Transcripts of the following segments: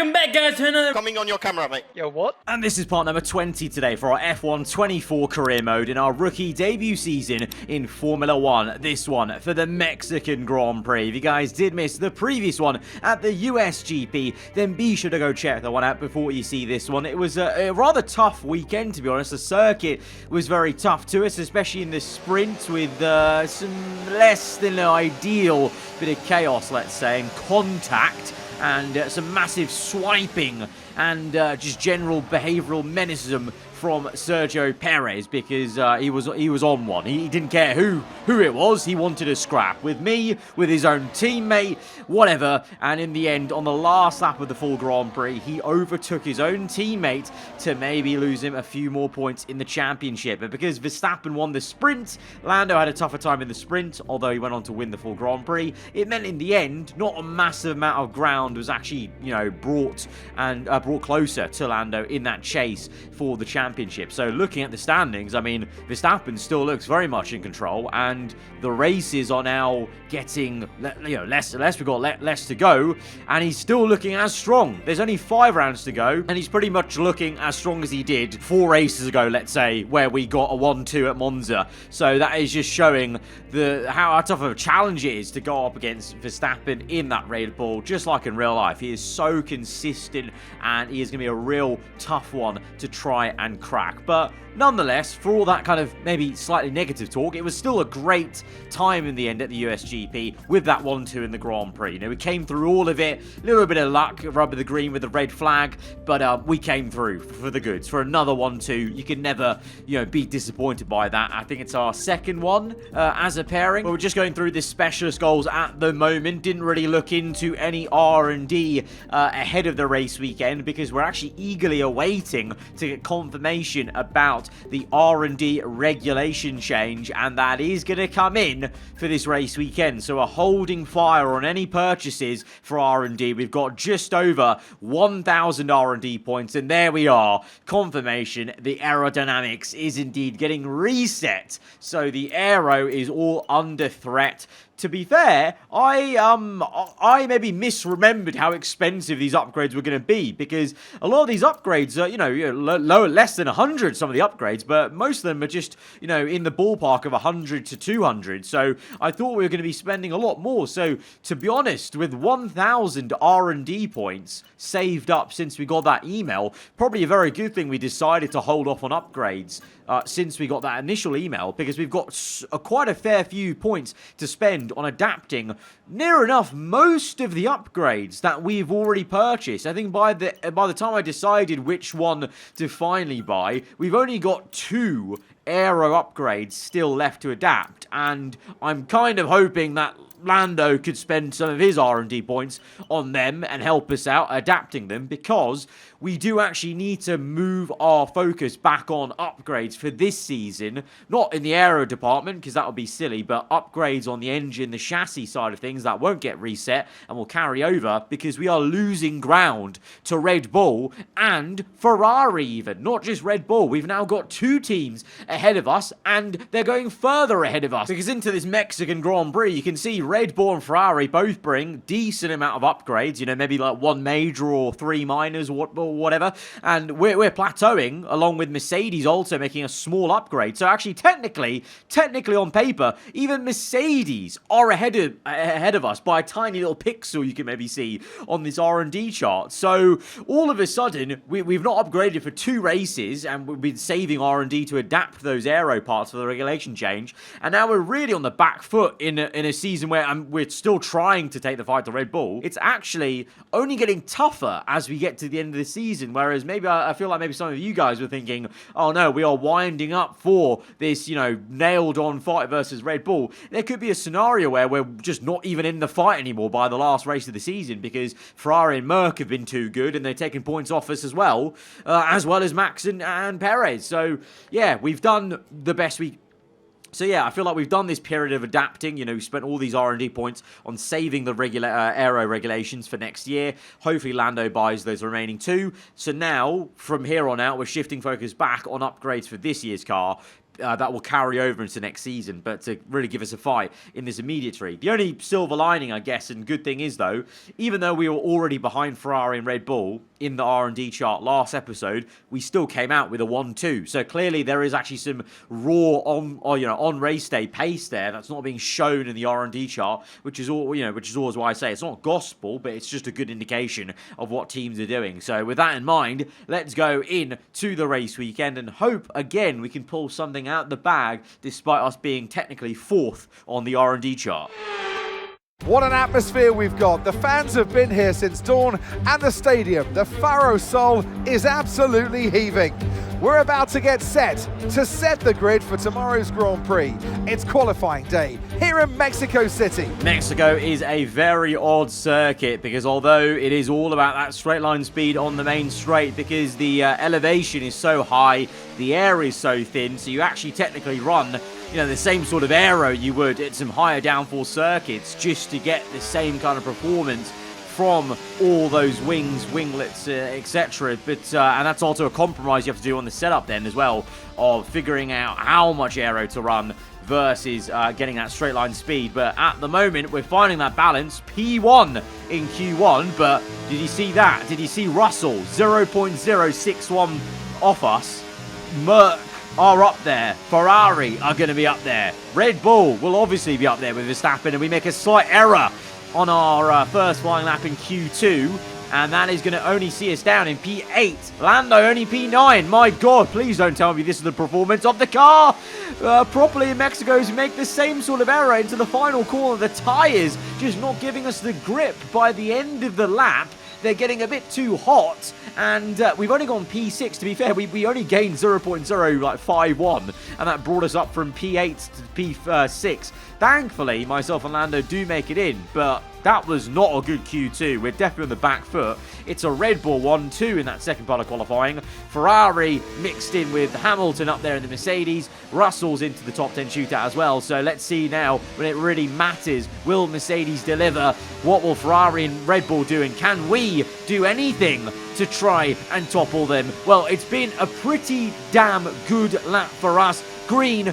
Welcome back, guys, to another... Coming on your camera, mate. Yo, what? And this is part number 20 today for our F1 24 career mode in our rookie debut season in Formula 1. This one for the Mexican Grand Prix. If you guys did miss the previous one at the US GP, then be sure to go check that one out before you see this one. It was a rather tough weekend, to be honest. The circuit was very tough to us, especially in the sprint with some less than ideal bit of chaos, let's say, and contact. And some massive swiping and just general behavioural menacism from Sergio Perez, because he was on one. He didn't care who it was. He wanted a scrap with me, with his own teammate, whatever. And in the end, on the last lap of the full Grand Prix, he overtook his own teammate to maybe lose him a few more points in the championship. But because Verstappen won the sprint, Lando had a tougher time in the sprint, although he went on to win the full Grand Prix. It meant in the end, not a massive amount of ground was actually, brought closer to Lando in that chase for the championship. So looking at the standings, I mean, Verstappen still looks very much in control, and the races are now getting, less. We've got less to go, and he's still looking as strong. There's only 5 rounds to go, and he's pretty much looking as strong as he did 4 races ago, let's say, where we got a 1-2 at Monza. So that is just showing how tough of a challenge it is to go up against Verstappen in that Red Bull, just like in real life. He is so consistent, and he is going to be a real tough one to try and crack. But nonetheless, for all that kind of maybe slightly negative talk, it was still a great time in the end at the USGP with that 1-2 in the Grand Prix. We came through all of it, a little bit of luck, rub of the green with the red flag, but we came through for the goods. For another 1-2, you can never, be disappointed by that. I think it's our second one as a pairing. But we're just going through this specialist goals at the moment. Didn't really look into any R&D ahead of the race weekend, because we're actually eagerly awaiting to get confirmation about the R&D regulation change, and that is going to come in for this race weekend. So we're holding fire on any purchases for R&D. We've got just over 1,000 R&D points, and there we are. Confirmation, the aerodynamics is indeed getting reset. So the aero is all under threat. To be fair, I maybe misremembered how expensive these upgrades were going to be, because a lot of these upgrades are, less than 100, some of the upgrades, but most of them are just, in the ballpark of 100 to 200. So I thought we were going to be spending a lot more. So to be honest, with 1,000 R&D points saved up since we got that email, probably a very good thing we decided to hold off on upgrades since we got that initial email, because we've got quite a fair few points to spend on adapting near enough most of the upgrades that we've already purchased. I think by the time I decided which one to finally buy, we've only got 2 aero upgrades still left to adapt, and I'm kind of hoping that Lando could spend some of his R&D points on them and help us out adapting them, because we do actually need to move our focus back on upgrades for this season. Not in the aero department, because that would be silly, but upgrades on the engine, the chassis side of things that won't get reset and will carry over, because we are losing ground to Red Bull and Ferrari even. Not just Red Bull. We've now got 2 teams ahead of us, and they're going further ahead of us, because into this Mexican Grand Prix, you can see Red Bull and Ferrari both bring decent amount of upgrades, maybe like 1 major or 3 minors or whatever, and we're plateauing, along with Mercedes also making a small upgrade. So actually, technically on paper, even Mercedes are ahead of us by a tiny little pixel you can maybe see on this R&D chart. So all of a sudden, we've not upgraded for 2 races, and we've been saving R&D to adapt those aero parts for the regulation change, and now we're really on the back foot in a season where we're still trying to take the fight to Red Bull. It's actually only getting tougher as we get to the end of the season, whereas maybe I feel like maybe some of you guys were thinking, oh no, we are winding up for this, nailed on fight versus Red Bull. There could be a scenario where we're just not even in the fight anymore by the last race of the season, because Ferrari and Merc have been too good, and they're taking points off us as well as Max and Perez. So yeah, we've done the best we So yeah, I feel like we've done this period of adapting. You know, we spent all these R&D points on saving the aero regulations for next year. Hopefully Lando buys those remaining two. So now, from here on out, we're shifting focus back on upgrades for this year's car. that will carry over into next season, but to really give us a fight in this immediate race. The only silver lining, I guess, and good thing is, though, even though we were already behind Ferrari and Red Bull in the R&D chart last episode, we still came out with a 1-2. So clearly there is actually some raw on race day pace there that's not being shown in the R&D chart, which is always why I say it's not gospel, but it's just a good indication of what teams are doing. So with that in mind, let's go in to the race weekend and hope again we can pull something out the bag despite us being technically 4th on the R&D chart. What an atmosphere we've got. The fans have been here since dawn, and the stadium, the Faro Sol, is absolutely heaving. We're about to get set to set the grid for tomorrow's Grand Prix. It's qualifying day here in Mexico City. Mexico is a very odd circuit because although it is all about that straight line speed on the main straight, because the elevation is so high, the air is so thin, so you actually technically run the same sort of aero you would at some higher downforce circuits just to get the same kind of performance from all those wings, winglets, etc. But and that's also a compromise you have to do on the setup then as well, of figuring out how much aero to run versus getting that straight line speed. But at the moment, we're finding that balance. P1 in Q1, but did you see that? Did you see Russell 0.061 off us? Merc are up there. Ferrari are going to be up there. Red Bull will obviously be up there with Verstappen, and we make a slight error on our first flying lap in Q2, and that is going to only see us down in P8. Lando only P9. My God, please don't tell me this is the performance of the car properly in Mexico, to make the same sort of error into the final corner. The tyres just not giving us the grip by the end of the lap. They're getting a bit too hot, and we've only gone P6, to be fair. We only gained 0.051, and that brought us up from P8 to P6. Thankfully, myself and Lando do make it in, but that was not a good Q2. We're definitely on the back foot. It's a Red Bull 1-2 in that second part of qualifying. Ferrari mixed in with Hamilton up there in the Mercedes. Russell's into the top 10 shootout as well. So let's see now when it really matters. Will Mercedes deliver? What will Ferrari and Red Bull do? And can we do anything to try and topple them? Well, it's been a pretty damn good lap for us. Green,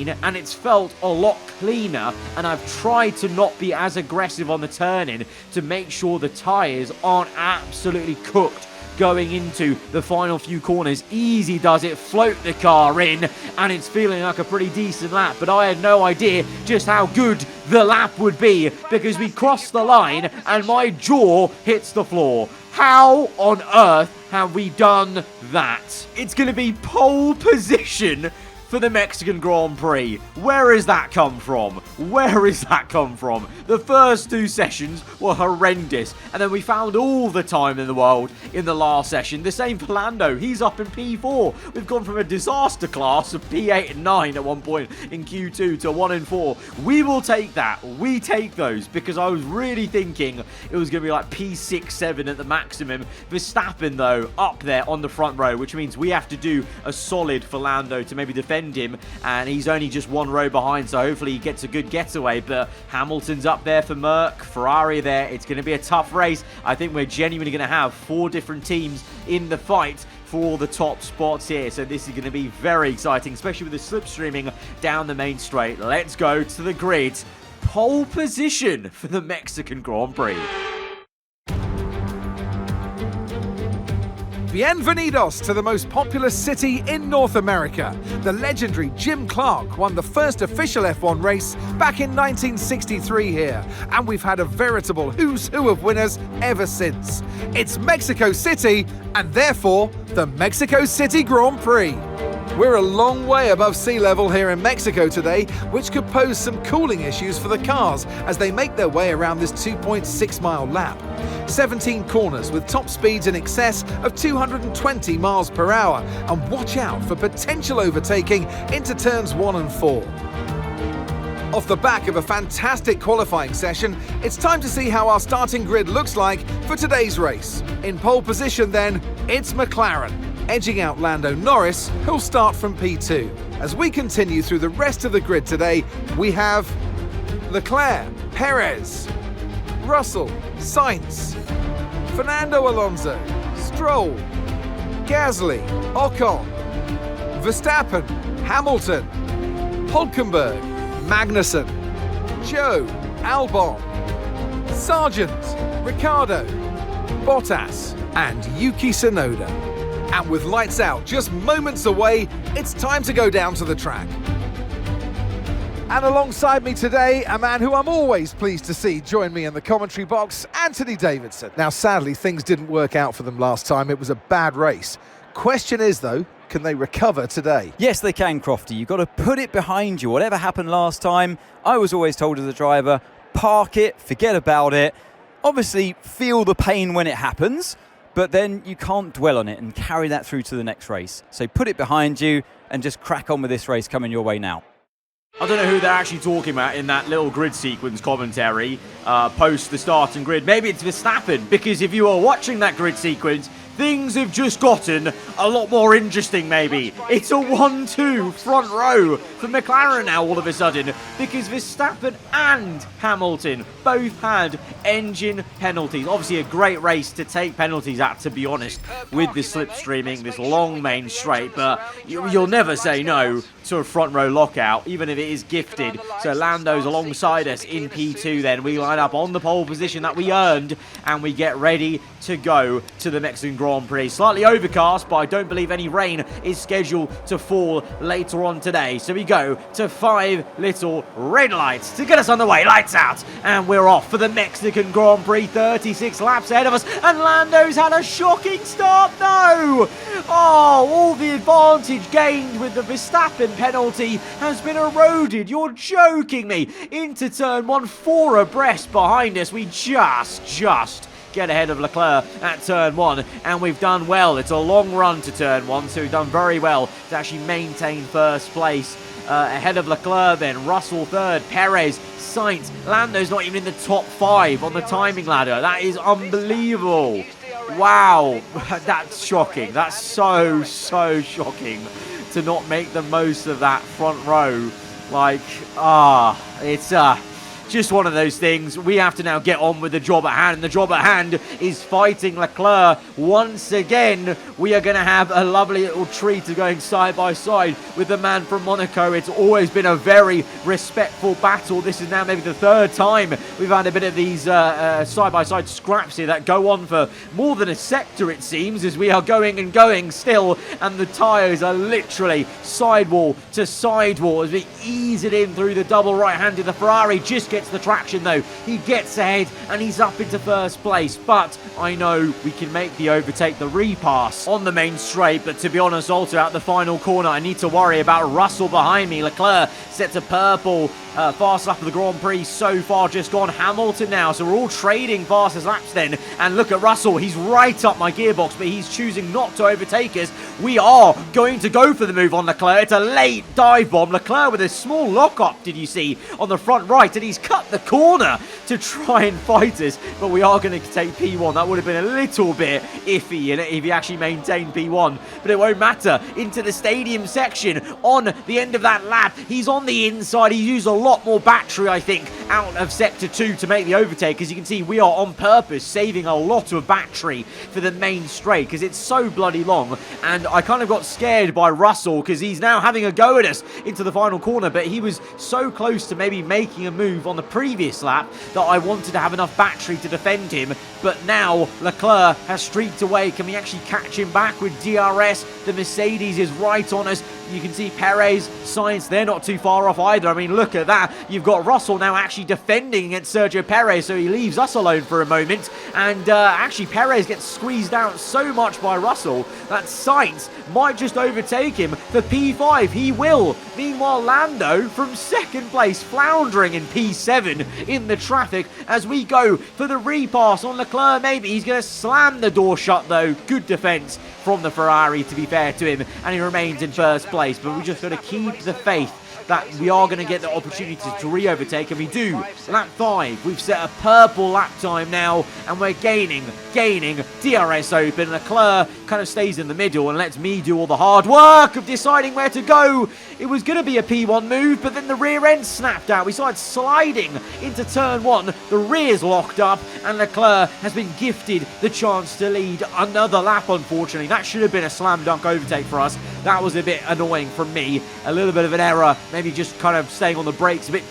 and it's felt a lot cleaner, and I've tried to not be as aggressive on the turn-in to make sure the tyres aren't absolutely cooked going into the final few corners. Easy does it, float the car in, and it's feeling like a pretty decent lap, but I had no idea just how good the lap would be because we crossed the line and my jaw hits the floor. How on earth have we done that? It's going to be pole position for the Mexican Grand Prix. Where has that come from? Where has that come from? The first two sessions were horrendous, and then we found all the time in the world in the last session. The same for Lando. He's up in P4. We've gone from a disaster class of P8 and 9 at one point in Q2 to 1 and 4. We will take that. We take those, because I was really thinking it was going to be like P6, 7 at the maximum. Verstappen, though, up there on the front row, which means we have to do a solid for Lando to maybe defend him, and he's only just one row behind, so hopefully he gets a good getaway. But Hamilton's up there for Merc, Ferrari there. It's going to be a tough race. I think we're genuinely going to have 4 different teams in the fight for all the top spots here, so this is going to be very exciting, especially with the slipstreaming down the main straight. Let's go to the grid. Pole position for the Mexican Grand Prix. Bienvenidos to the most populous city in North America. The legendary Jim Clark won the first official F1 race back in 1963 here, and we've had a veritable who's who of winners ever since. It's Mexico City, and therefore the Mexico City Grand Prix. We're a long way above sea level here in Mexico today, which could pose some cooling issues for the cars as they make their way around this 2.6-mile lap. 17 corners with top speeds in excess of 220 miles per hour, and watch out for potential overtaking into turns 1 and 4. Off the back of a fantastic qualifying session, it's time to see how our starting grid looks like for today's race. In pole position then, it's McLaren, edging out Lando Norris, who'll start from P2. As we continue through the rest of the grid today, we have Leclerc, Perez, Russell, Sainz, Fernando Alonso, Stroll, Gasly, Ocon, Verstappen, Hamilton, Hulkenberg, Magnussen, Joe, Albon, Sargent, Ricciardo, Bottas and Yuki Tsunoda. And with lights out just moments away, it's time to go down to the track. And alongside me today, a man who I'm always pleased to see join me in the commentary box, Anthony Davidson. Now, sadly, things didn't work out for them last time. It was a bad race. Question is, though, can they recover today? Yes, they can, Crofty. You've got to put it behind you. Whatever happened last time, I was always told as a driver, park it, forget about it. Obviously, feel the pain when it happens, but then you can't dwell on it and carry that through to the next race. So put it behind you and just crack on with this race coming your way now. I don't know who they're actually talking about in that little grid sequence commentary post the starting grid. Maybe it's Verstappen, because if you are watching that grid sequence, things have just gotten a lot more interesting, maybe. It's a 1-2 front row for McLaren now all of a sudden, because Verstappen and Hamilton both had engine penalties. Obviously a great race to take penalties at, to be honest, with the slipstreaming, this long main straight, but you'll never say no to a front row lockout, even if it is gifted. So Lando's alongside us in P2 then. We line up on the pole position that we earned, and we get ready to go to the Mexican Grand Prix. Slightly overcast, but I don't believe any rain is scheduled to fall later on today. So we go to 5 little red lights to get us on the way. Lights out, and we're off for the Mexican Grand Prix. 36 laps ahead of us, and Lando's had a shocking start. No! Oh, all the advantage gained with the Verstappen penalty has been eroded. You're joking me. Into turn 1, 4 abreast behind us. We just get ahead of Leclerc at turn 1, and we've done well. It's a long run to turn 1, so we've done very well to actually maintain first place. Ahead of Leclerc then, Russell third, Perez, Sainz, Lando's not even in the top 5 on the timing ladder. That is unbelievable. Wow, that's shocking. That's so shocking to not make the most of that front row. Like, it's just one of those things. We have to now get on with the job at hand. And the job at hand is fighting Leclerc. Once again, we are going to have a lovely little treat of going side by side with the man from Monaco. It's always been a very respectful battle. This is now maybe the 3rd time we've had a bit of these side-by-side scraps here that go on for more than a sector, it seems, as we are going and going still. And the tyres are literally sidewall to sidewall as we ease it in through the double right-handed. The Ferrari just gets the traction though. He gets ahead and he's up into first place, but I know we can make the overtake, the repass on the main straight. But to be honest, also at the final corner, I need to worry about Russell behind me. Leclerc set to purple. Fast lap of the Grand Prix so far just gone. Hamilton now, so we're all trading fastest laps then. And look at Russell, he's right up my gearbox, but he's choosing not to overtake us. We are going to go for the move on Leclerc. It's a late dive bomb. Leclerc with a small lock-up, did you see, on the front right, and he's cut the corner to try and fight us. But we are going to take P1. That would have been a little bit iffy if he actually maintained P1, but it won't matter. Into the stadium section on the end of that lap. He's on the inside. He used a lot more battery, I think, out of sector 2 to make the overtake. As you can see, we are on purpose saving a lot of battery for the main straight because it's so bloody long. And I kind of got scared by Russell because he's now having a go at us into the final corner, but he was so close to maybe making a move on the previous lap that I wanted to have enough battery to defend him. But now Leclerc has streaked away. Can we actually catch him back with DRS? The Mercedes is right on us. You can see Perez, Sainz, they're not too far off either. I mean, look at that. You've got Russell now actually defending against Sergio Perez, so he leaves us alone for a moment. And actually, Perez gets squeezed out so much by Russell that Sainz might just overtake him for P5. He will. Meanwhile, Lando from 2nd place, floundering in P7 in the traffic as we go for the repass on Leclerc. Maybe he's going to slam the door shut, though. Good defense from the Ferrari, to be fair to him, and he remains in 1st place. But we just got to keep the faith that we are going to get the opportunity to re-overtake, and we do. Lap 5, we've set a purple lap time now, and we're gaining. DRS open. Leclerc kind of stays in the middle and lets me do all the hard work of deciding where to go. It was going to be a P1 move, but then the rear end snapped out. We started sliding into turn 1. The rear's locked up, and Leclerc has been gifted the chance to lead another lap, unfortunately. That should have been a slam dunk overtake for us. That was a bit annoying from me. A little bit of an error, maybe just kind of staying on the brakes a bit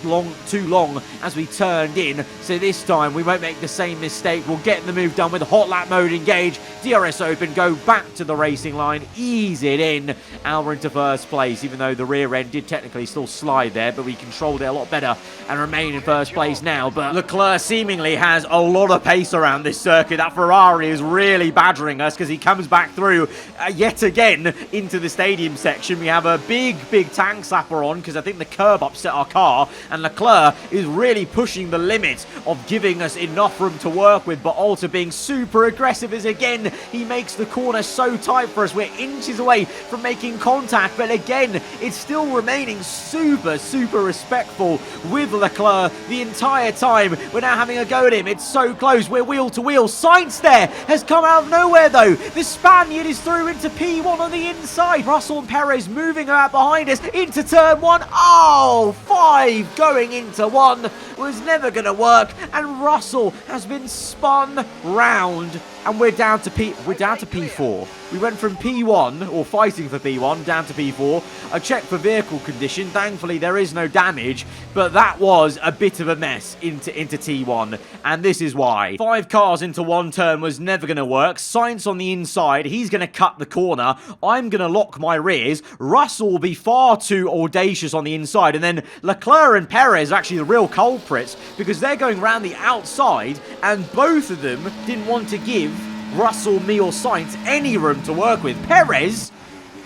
too long as we turned in. So this time we won't make the same mistake. We'll get the move done with the hot lap mode engaged. DRS open, go back to the racing line, ease it in, and we're into first place, even though the rear end did technically still slide there, but we controlled it a lot better and remain in first place now. But Leclerc seemingly has a lot of pace around this circuit. That Ferrari is really badgering us because he comes back through yet again into the stadium section. We have a big tank slapper on because I think the curb upset our car, and Leclerc is really pushing the limit of giving us enough room to work with, but also being super aggressive as again he makes the corner so tight for us. We're inches away from making contact, but again it's still remaining super respectful with Leclerc the entire time. We're now having a go at him. It's so close. We're wheel to wheel. Sainz there has come out of nowhere though. The Spaniard is through into P1 on the inside. Russell and Perez moving out behind us into turn 1. Oh, 5 going into 1 was never going to work, and Russell has been spun round, and we're down to P4. We went from P1, or fighting for P1, down to P4. I checked for vehicle condition. Thankfully, there is no damage, but that was a bit of a mess into T1, and this is why. 5 cars into 1 turn was never going to work. Sainz on the inside. He's going to cut the corner. I'm going to lock my rears. Russell will be far too audacious on the inside, and then Leclerc and Perez are actually the real culprits because they're going around the outside, and both of them didn't want to give Russell, me, or Sainz any room to work with. Perez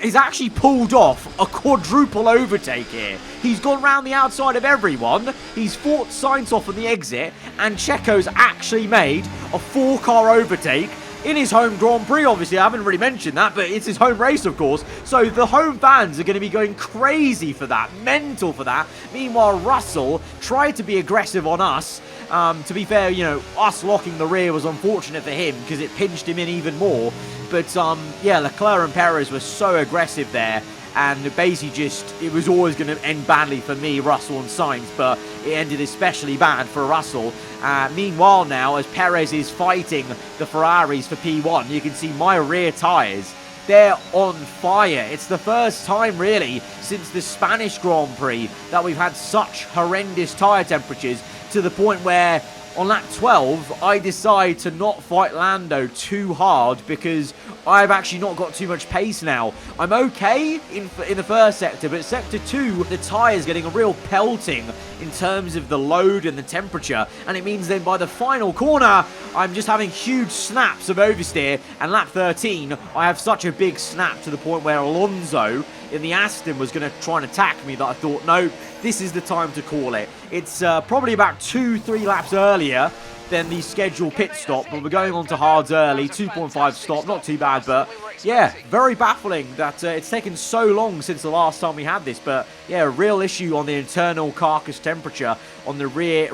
is actually pulled off a quadruple overtake here. He's gone round the outside of everyone. He's fought Sainz off on the exit, and Checo's actually made a 4-car overtake in his home Grand Prix. Obviously, I haven't really mentioned that, but it's his home race, of course. So the home fans are going to be going crazy for that, mental for that. Meanwhile, Russell tried to be aggressive on us. To be fair, you know, us locking the rear was unfortunate for him because it pinched him in even more. But, yeah, Leclerc and Perez were so aggressive there. And basically it was always going to end badly for me, Russell and Sainz, but it ended especially bad for Russell. Meanwhile now, as Perez is fighting the Ferraris for P1, you can see my rear tyres. They're on fire. It's the first time, really, since the Spanish Grand Prix that we've had such horrendous tyre temperatures, to the point where on lap 12, I decide to not fight Lando too hard because I've actually not got too much pace now. I'm okay in the first sector, but sector 2, the tyres getting a real pelting in terms of the load and the temperature, and it means then by the final corner, I'm just having huge snaps of oversteer, and lap 13, I have such a big snap to the point where Alonso in the Aston was going to try and attack me that I thought, no, this is the time to call it. It's probably about 2-3 laps earlier than the scheduled pit stop, but we're going on to hards early. 2.5 stop, not too bad, but yeah, very baffling that it's taken so long since the last time we had this. But yeah, a real issue on the internal carcass temperature on the rear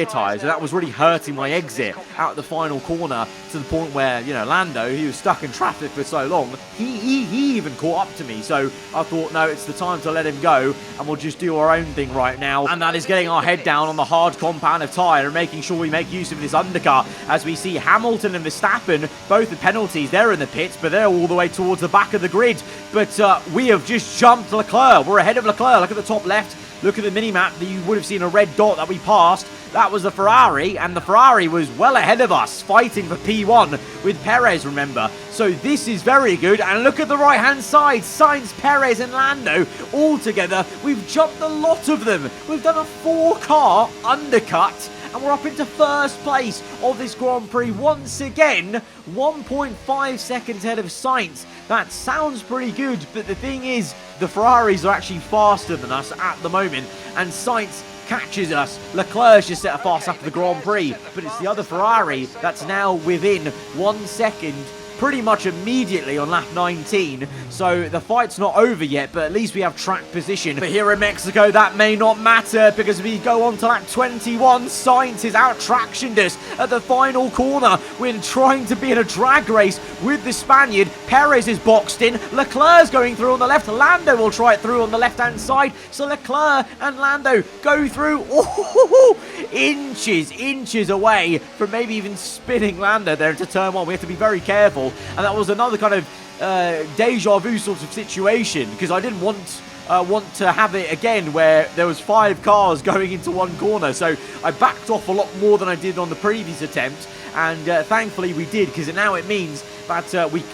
tyres, and that was really hurting my exit out the final corner to the point where, you know, Lando, he was stuck in traffic for so long, he even caught up to me. So I thought, no, it's the time to let him go, and we'll just do our own thing right now, and that is getting our head down on the hard compound of tyre and making sure we make use of this undercut, as we see Hamilton and Verstappen, both the penalties, they're in the pits, but they're all the way towards the back of the grid. But we have just jumped Leclerc. We're ahead of Leclerc. Look at the top left. Look at the mini-map. You would have seen a red dot that we passed. That was the Ferrari, and the Ferrari was well ahead of us, fighting for P1 with Perez, remember. So this is very good, and look at the right-hand side. Sainz, Perez, and Lando all together. We've jumped a lot of them. We've done a 4-car undercut, and we're up into first place of this Grand Prix once again, 1.5 seconds ahead of Sainz. That sounds pretty good, but the thing is, the Ferraris are actually faster than us at the moment, and Sainz catches us. Leclerc's just set a fast lap of the Grand Prix, but it's the other Ferrari that's now within 1 second pretty much immediately on lap 19. So the fight's not over yet, but at least we have track position. But here in Mexico, that may not matter because we go on to lap 21. Sainz has out-tractioned us at the final corner. We're trying to be in a drag race with the Spaniard. Perez is boxed in. Leclerc's going through on the left. Lando will try it through on the left-hand side. So Leclerc and Lando go through. Ooh, inches away from maybe even spinning Lando there into turn one. We have to be very careful. And that was another kind of deja vu sort of situation, because I didn't want to have it again where there was 5 cars going into one corner. So I backed off a lot more than I did on the previous attempt. And thankfully we did, because now it means that we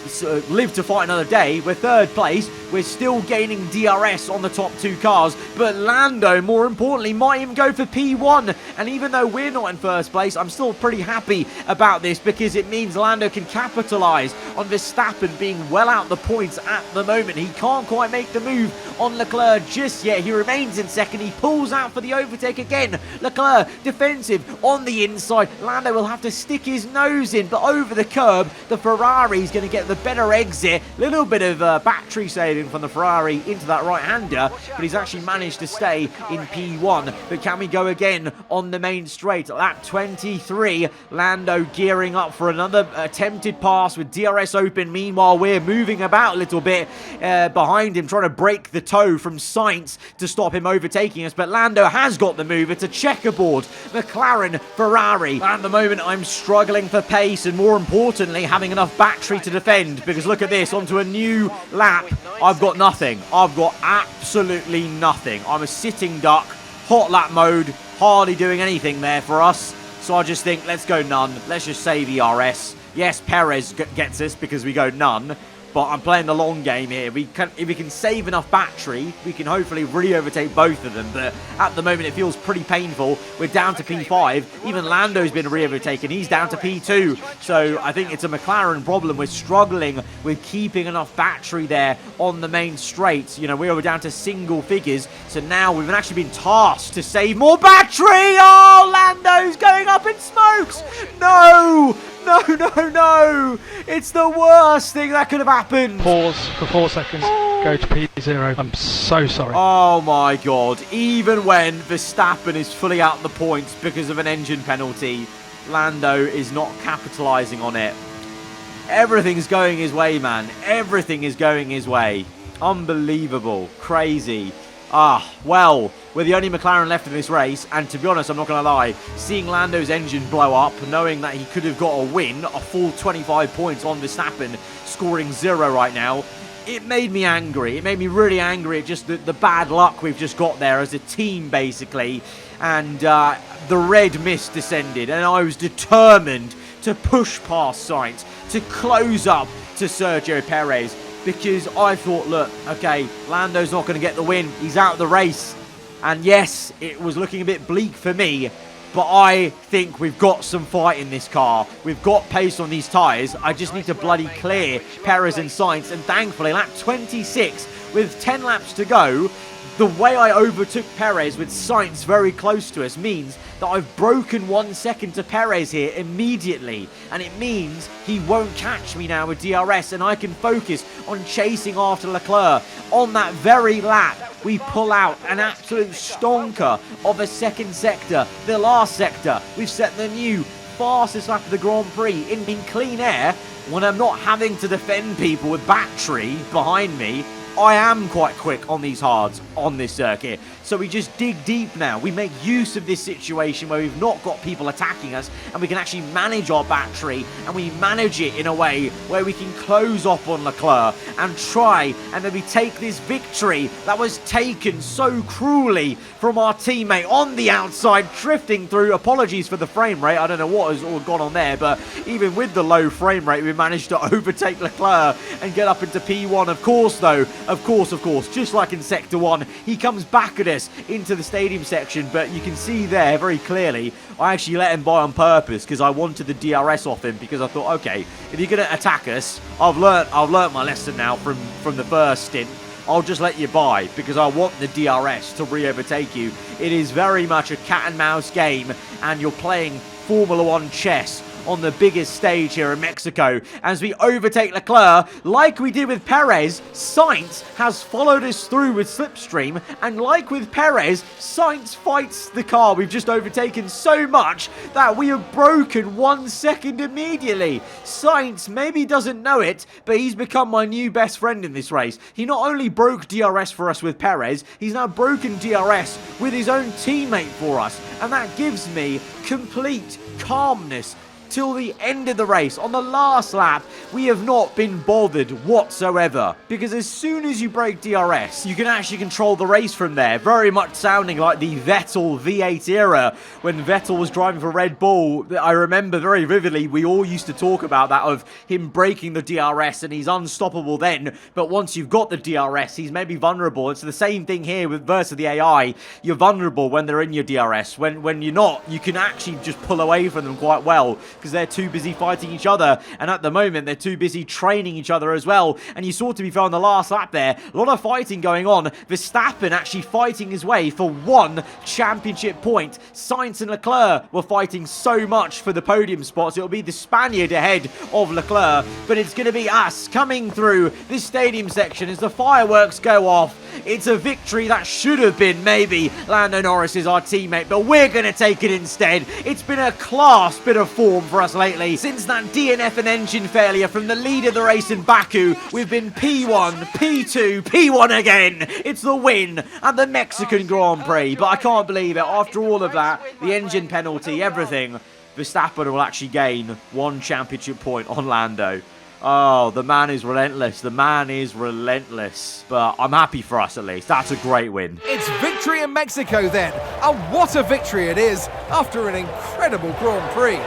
live to fight another day. We're 3rd place. We're still gaining DRS on the top 2 cars. But Lando, more importantly, might even go for P1. And even though we're not in 1st place, I'm still pretty happy about this, because it means Lando can capitalise on Verstappen being well out the points at the moment. He can't quite make the move on Leclerc just yet. He remains in 2nd. He pulls out for the overtake again. Leclerc defensive on the inside. Lando will have to stick his nose in, but over the curb, the Ferrari's going to get the better exit. Little bit of battery saving from the Ferrari into that right-hander, but he's actually managed to stay in P1. But can we go again on the main straight? Lap 23, Lando gearing up for another attempted pass with DRS open. Meanwhile, we're moving about a little bit behind him, trying to break the toe from Sainz to stop him overtaking us. But Lando has got the move. It's a checkerboard. McLaren, Ferrari. At the moment, I'm struggling for pace and, more importantly, having enough battery to defend, because look at this, onto a new lap. I've got nothing. I've got absolutely nothing. I'm a sitting duck, hot lap mode, hardly doing anything there for us. So I just think, let's go none. Let's just save ERS. Yes, Perez gets us because we go none. But I'm playing the long game here. If we can save enough battery, we can hopefully re-overtake both of them. But at the moment, it feels pretty painful. We're down to P5. Even Lando's been re-overtaken. He's down to P2. So I think it's a McLaren problem. We're struggling with keeping enough battery there on the main straight. You know, we were down to single figures. So now we've actually been tasked to save more battery. Oh, Lando's going up in smokes. No! No! It's the worst thing that could have happened. Pause for 4 seconds. Go to P0. I'm so sorry. Oh my god. Even when Verstappen is fully out the points because of an engine penalty, Lando is not capitalising on it. Everything's going his way, man. Everything is going his way. Unbelievable. Crazy. Well, we're the only McLaren left in this race, and to be honest, I'm not going to lie, seeing Lando's engine blow up, knowing that he could have got a win, a full 25 points on Verstappen, scoring 0 right now, it made me angry. It made me really angry at just the bad luck we've just got there as a team, basically, and the red mist descended, and I was determined to push past Sainz, to close up to Sergio Perez, because I thought, look, okay, Lando's not going to get the win. He's out of the race. And yes, it was looking a bit bleak for me, but I think we've got some fight in this car. We've got pace on these tyres. I just need to bloody clear Perez and Sainz. And thankfully, lap 26, with 10 laps to go, the way I overtook Perez with Sainz very close to us means that I've broken 1 second to Perez here immediately. And it means he won't catch me now with DRS, and I can focus on chasing after Leclerc. On that very lap, we pull out an absolute stonker of a second sector. The last sector, we've set the new fastest lap of the Grand Prix in clean air. When I'm not having to defend people with battery behind me, I am quite quick on these hards on this circuit. So we just dig deep now. We make use of this situation where we've not got people attacking us, and we can actually manage our battery, and we manage it in a way where we can close off on Leclerc and try and maybe take this victory that was taken so cruelly from our teammate on the outside, drifting through. Apologies for the frame rate. I don't know what has all gone on there, but even with the low frame rate, we managed to overtake Leclerc and get up into P1. Of course, though, of course, just like in Sector 1, he comes back at us into the stadium section, but you can see there very clearly, I actually let him by on purpose because I wanted the DRS off him, because I thought, okay, if you're going to attack us, I've learnt my lesson now from the first stint. I'll just let you by because I want the DRS to re-overtake you. It is very much a cat and mouse game, and you're playing Formula 1 chess on the biggest stage here in Mexico as we overtake Leclerc like we did with Perez. Sainz has followed us through with slipstream, and like with Perez, Sainz fights the car we've just overtaken so much that we have broken 1 second immediately. Sainz maybe doesn't know it, but he's become my new best friend in this race. He not only broke DRS for us with Perez, he's now broken DRS with his own teammate for us, and that gives me complete calmness till the end of the race. On the last lap, we have not been bothered whatsoever, because as soon as you break DRS, you can actually control the race from there. Very much sounding like the Vettel V8 era when Vettel was driving for Red Bull. I remember very vividly, we all used to talk about that, of him breaking the DRS and he's unstoppable then, but once you've got the DRS, he's maybe vulnerable. It's the same thing here with versus the AI. You're vulnerable when they're in your DRS. When you're not, you can actually just pull away from them quite well, because they're too busy fighting each other, and at the moment they're too busy training each other as well. And you saw, to be fair, on the last lap there, a lot of fighting going on. Verstappen actually fighting his way for 1 championship point. Sainz and Leclerc were fighting so much for the podium spots. It'll be the Spaniard ahead of Leclerc, but it's going to be us coming through this stadium section as the fireworks go off. It's a victory that should have been maybe Lando Norris is our teammate, but we're going to take it instead. It's been a class bit of form for us lately. Since that DNF and engine failure from the lead of the race in Baku, we've been P1, P2, P1 again. It's the win at the Mexican Grand Prix, but I can't believe it. After all of that, the engine penalty, everything, Verstappen will actually gain 1 championship point on Lando. Oh, the man is relentless. The man is relentless. But I'm happy for us, at least. That's a great win. It's victory in Mexico then. And what a victory it is after an incredible Grand Prix.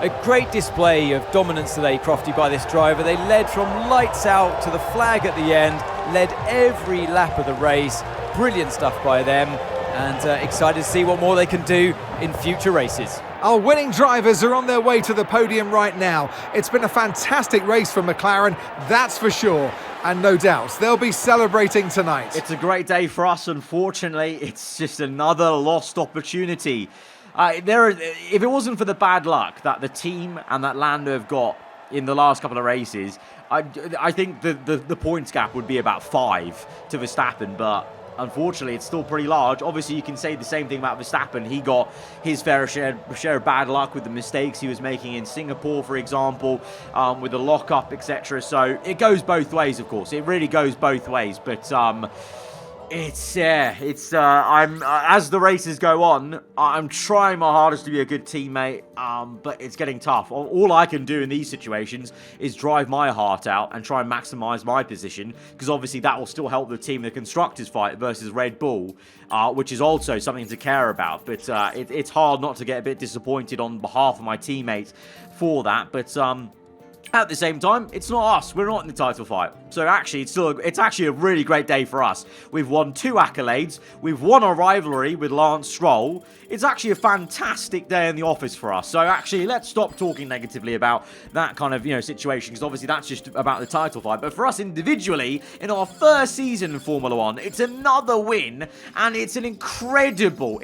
A great display of dominance today, Crofty, by this driver. They led from lights out to the flag at the end, led every lap of the race. Brilliant stuff by them, and excited to see what more they can do in future races. Our winning drivers are on their way to the podium right now. It's been a fantastic race for McLaren, that's for sure. And no doubt, they'll be celebrating tonight. It's a great day for us. Unfortunately, it's just another lost opportunity. If it wasn't for the bad luck that the team and that Lando have got in the last couple of races, I think the points gap would be about 5 to Verstappen, but unfortunately it's still pretty large. Obviously, you can say the same thing about Verstappen. He got his fair share of bad luck with the mistakes he was making in Singapore, for example, with the lockup, etc. So it goes both ways, of course. It really goes both ways, but as the races go on, I'm trying my hardest to be a good teammate, but it's getting tough. All I can do in these situations is drive my heart out and try and maximize my position, because obviously that will still help the team in the constructors fight versus Red Bull, which is also something to care about. But it's hard not to get a bit disappointed on behalf of my teammates for that. But at the same time, it's not us. We're not in the title fight. So actually, it's actually a really great day for us. We've won 2 accolades. We've won a rivalry with Lance Stroll. It's actually a fantastic day in the office for us. So actually, let's stop talking negatively about that kind of, situation, because obviously that's just about the title fight. But for us individually, in our first season in Formula 1, it's another win, and it's an incredible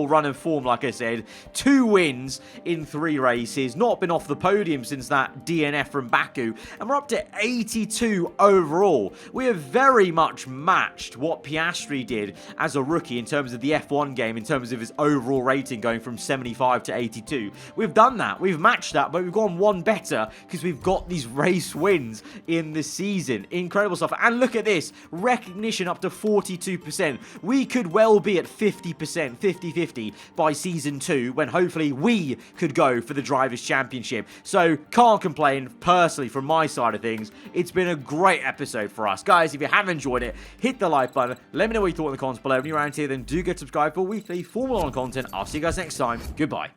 run of form, like I said. 2 wins in 3 races. Not been off the podium since that DNF from Baku, and we're up to 82 overall. We have very much matched what Piastri did as a rookie in terms of the F1 game, in terms of his overall rating going from 75 to 82. We've done that. We've matched that, but we've gone one better because we've got these race wins in the season. Incredible stuff. And look at this. Recognition up to 42%. We could well be at 50%, 50-50 by season 2, when hopefully we could go for the Drivers' Championship. So can't complain personally from my side of things. It's been a great episode for us. Guys, if you have enjoyed it, hit the like button. Let me know what you thought in the comments below. If you're around here, then do get subscribed for weekly Formula 1 content. I'll see you guys next time. Goodbye.